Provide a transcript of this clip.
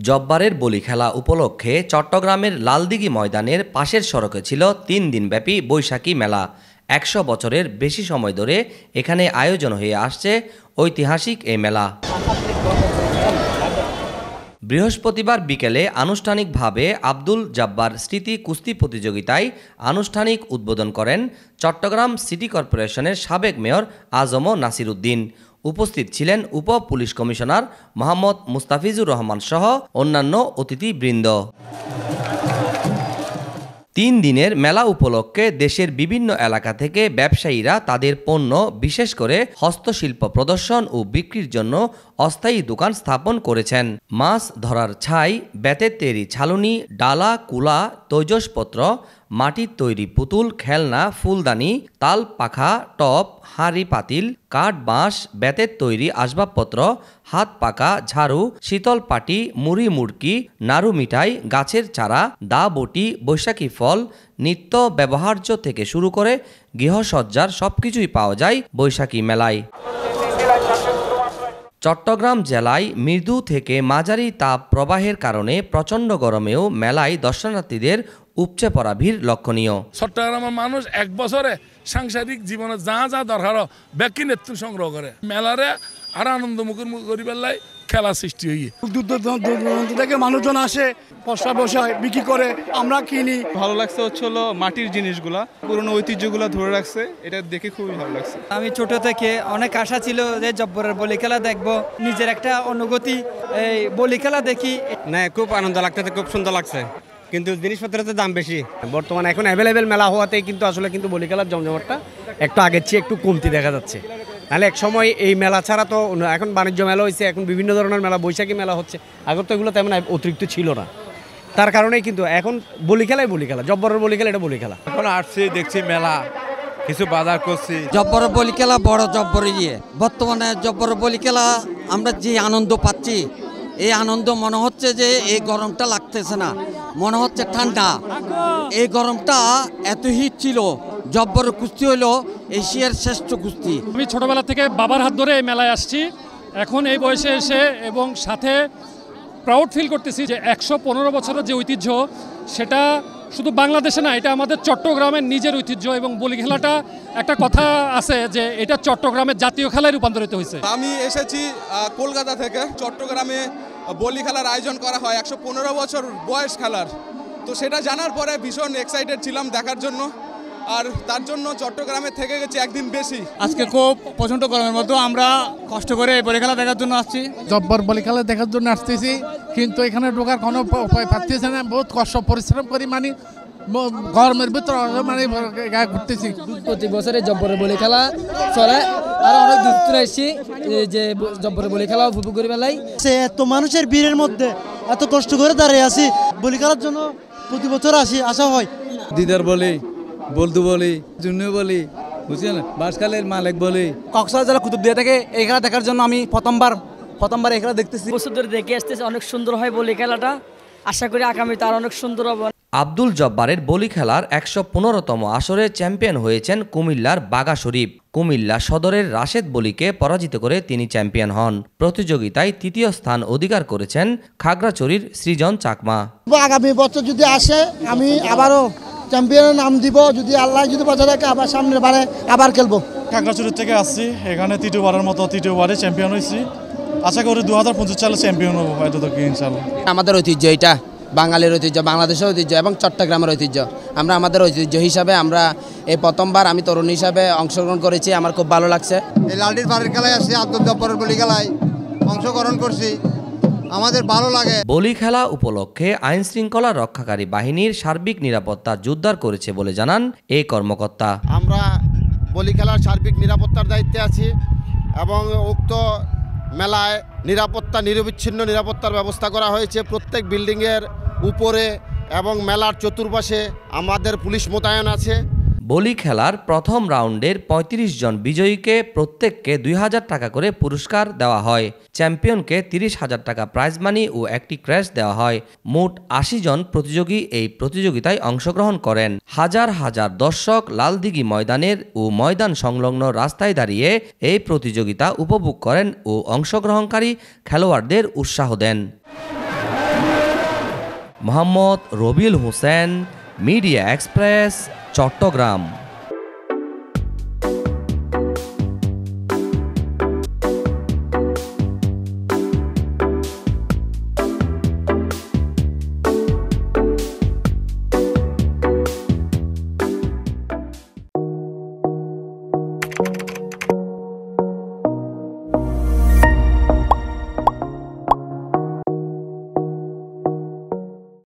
জব্বারের বলি খেলা উপলক্ষে চট্টগ্রামের লালদিঘি ময়দানের পাশের সড়কে ছিল ৩ দিনব্যাপী বৈশাখী মেলা। ১০০ বছরের বেশি সময় ধরে এখানে আয়োজন হয়ে আসছে ঐতিহাসিক এই মেলা। বৃহস্পতিবার বিকেলে আনুষ্ঠানিকভাবে আব্দুল জব্বার স্মৃতি কুস্তি প্রতিযোগিতায় আনুষ্ঠানিক উদ্বোধন করেন চট্টগ্রাম সিটি কর্পোরেশনের সাবেক মেয়র আজম নাসির উদ্দিন। উপস্থিত ছিলেন উপ পুলিশ কমিশনার মোহাম্মদ মুস্তাফিজুর রহমান সহ অন্যান্য অতিথিবৃন্দ। ৩ দিনের মেলা উপলক্ষে দেশের বিভিন্ন এলাকা থেকে ব্যবসায়ীরা তাদের পণ্য বিশেষ করে হস্তশিল্প প্রদর্শন ও বিক্রির জন্য অস্থায়ী দোকান স্থাপন করেছেন। মাছ ধরার ছাই, বেতের তৈরি ছালুনি, ডালা, কুলা, তৈজসপত্র, মাটির তৈরি পুতুল, খেলনা, ফুলদানি, তাল পাখা, টপ, হাঁড়ি পাতিল, কাঠ, বাঁশ, বেতের তৈরি আসবাবপত্র, হাত পাকা, ঝাড়ু, শীতল পাটি, মুড়ি মুড়কি, নাড়ু মিঠাই, গাছের চারা, দা বটি, বৈশাখী ফল, নিত্য ব্যবহার্য থেকে শুরু করে গৃহসজ্জার সবকিছুই পাওয়া যায় বৈশাখী মেলায়। চট্টগ্রাম জেলায় মৃদু থেকে মাঝারি তাপ প্রবাহের কারণে প্রচণ্ড গরমেও মেলায় দর্শনার্থীদের উপচে পড়া ভিড় লক্ষণীয়। চট্টগ্রামের মানুষ এক বছরে সাংসারিক জীবনে যা যা দরকার ব্যক্তি নেতৃত্ব সংগ্রহ করে মেলারে আর আনন্দমুখর করিবার খেলা সৃষ্টি হয়ে দূর দূরান্ত থেকে মানুষজন আসে, বসা বিক্রি করে, আমরা কিনি। ভালো লাগছে হলো মাটির জিনিসগুলা, পুরনো ঐতিহ্যগুলা ধরে রাখছে, এটা দেখে খুবই ভালো লাগছে। আমি ছোট থেকে অনেক আশা ছিল যে জব্বরের বলি খেলা দেখব, নিজের একটা অনুভূতি, এই বলি খেলা দেখি না, খুব আনন্দ লাগতেছে, খুব সুন্দর লাগছে, কিন্তু জিনিসপত্রের দাম বেশি। বর্তমানে এখন অ্যাভেলেবেল মেলা হওয়াতে কিন্তু আসলে কিন্তু বলি খেলার জমজমাটটা একটু আগের চেয়ে একটু কমতি দেখা যাচ্ছে। তাহলে এক সময় এই মেলা ছাড়া তো এখন বাণিজ্য মেলা হয়েছে, এখন বিভিন্ন ধরনের মেলা, বৈশাখী মেলা হচ্ছে, আগে তো এগুলো তেমন অতিরিক্ত ছিল না। তার কারণেই কিন্তু এখন বলি খেলাই বলি খেলা, জব্বরের বলি খেলা, এটা বলি খেলা। এখন আসছি, দেখছি মেলা, কিছু বাজার করছি। জব্বরের বলি খেলা বড় জব্বরে গিয়ে বর্তমানে জব্বরের বলি খেলা আমরা যে আনন্দ পাচ্ছি, এই আনন্দ মনে হচ্ছে যে এই গরমটা লাগতেছে না, মনে হচ্ছে ঠান্ডা। এই গরমটা এত হিট ছিল, জব্বরের কুস্তি হলো এশিয়ার শ্রেষ্ঠ কুস্তি। আমি ছোটবেলা থেকে বাবার হাত ধরে এই মেলায় আসছি, এখন এই বয়সে এসে এবং সাথে প্রাউড ফিল করতেছি যে ১১৫ বছরের যে ঐতিহ্য সেটা শুধু বাংলাদেশে না, এটা আমাদের চট্টগ্রামের নিজের ঐতিহ্য। এবং বলি খেলাটা একটা কথা আছে যে এটা চট্টগ্রামের জাতীয় খেলায় রূপান্তরিত হয়েছে। আমি এসেছি কলকাতা থেকে। চট্টগ্রামে বলি খেলার আয়োজন করা হয় ১১৫ বছর বয়স খেলার, তো সেটা জানার পরে ভীষণ এক্সাইটেড ছিলাম দেখার জন্য, আর তার জন্য চট্টগ্রামে থেকে গেছি একদিন বেশি। আজকে খুব প্রচণ্ড গরমের মধ্যে আমরা কষ্ট করে বলি খেলা দেখার জন্য আসছি। জব্বর বলি খেলা দেখার জন্য আসতেছি, কিন্তু এখানে ঢোকার কোনো উপায় পাচ্ছি না, বহুত কষ্ট পরিশ্রম করি, মানে গরমের ভিতরে মানে ঘুরতেছি। প্রতি বছরে জব্বরের বলি খেলা চলে, আর অনেক দূর থেকে এসেছি যে জব্বরের বলি খেলা উপভোগ করে বেলাই। সে এত মানুষের ভিড়ের মধ্যে এত কষ্ট করে দাঁড়িয়ে আছি, বলি খেলার জন্য প্রতি বছর আসা হয়। দিদার বলি, বলদু বলি, জুন্নু বলি, বুঝছেন, বাঁশখালের মালিক বলি। কক্সবাজার জেলা কুতুবদিয়া থেকে এই খেলা দেখার জন্য আমি প্রথমবার এই খেলা দেখতেছি। বছর ধরে দেখে আসতেছি, অনেক সুন্দর হয় বলি খেলাটা, আশা করি আগামীতে আর অনেক সুন্দর হবে। আব্দুল জব্বারের বলি খেলার ১১৫তম আসরে চ্যাম্পিয়ন হয়েছেন কুমিল্লার বাঘা শরীফ। কুমিল্লা সদরের রাশেদ বলিকে পরাজিত করে তিনি চ্যাম্পিয়ন হন। প্রতিযোগিতায় ৩য় স্থান অধিকার করেছেন খাগড়াছড়ির সৃজন চাকমা। আগামী বছর যদি আসে আমি আবারও চ্যাম্পিয়নের নাম দিব, যদি আল্লাহ যদি বাঁচা রাখে, আবার সামনের বারে আবার খেলবো। খাগড়াছড়ির থেকে আসছি, এখানে তৃতীয়বারে চ্যাম্পিয়ন হয়েছি। আশা করি ২০২৫ সালে চ্যাম্পিয়ন হবো হয়তো, ইনশাআল্লাহ। আমাদের ঐতিহ্য, এটা বাঙালির ঐতিহ্য, বাংলাদেশের ঐতিহ্য এবং চট্টগ্রামের ঐতিহ্য। আমরা আমাদের ঐতিহ্য হিসাবে আমরা এই প্রথমবার আমি তরুণ হিসাবে অংশগ্রহণ করেছি, আমার খুব ভালো লাগছে। এই লালডির বাড়ির খেলায় আসছি, আব্দুল জব্বরের বলি খেলায় অংশগ্রহণ করছি, আমাদের ভালো লাগে। বলি খেলা উপলক্ষে আইন শৃঙ্খলা রক্ষাকারী বাহিনীর সার্বিক নিরাপত্তা জোরদার করেছে বলে জানান এই কর্মকর্তা। আমরা বলি খেলার সার্বিক নিরাপত্তার দায়িত্বে আছি এবং উক্ত মেলায় নিরবিচ্ছিন্ন নিরাপত্তার ব্যবস্থা করা হয়েছে। প্রত্যেক বিল্ডিংয়ের উপরে এবং মেলার চতুর্পাশে আমাদের পুলিশ মোতায়েন আছে। বলি খেলার প্রথম রাউন্ডের ৩৫ জন বিজয়ীকে প্রত্যেককে ২,০০০ টাকা করে পুরস্কার দেওয়া হয়। চ্যাম্পিয়নকে ৩০,০০০ টাকা প্রাইজ মানি ও একটি ক্র্যাশ দেওয়া হয়। মোট ৮০ জন প্রতিযোগী এই প্রতিযোগিতায় অংশগ্রহণ করেন। হাজার হাজার দর্শক লালদিঘি ময়দানের ও ময়দান সংলগ্ন রাস্তায় দাঁড়িয়ে এই প্রতিযোগিতা উপভোগ করেন ও অংশগ্রহণকারী খেলোয়াড়দের উৎসাহ দেন। Mohammad Rabiul Hossain, media express, Chittagong.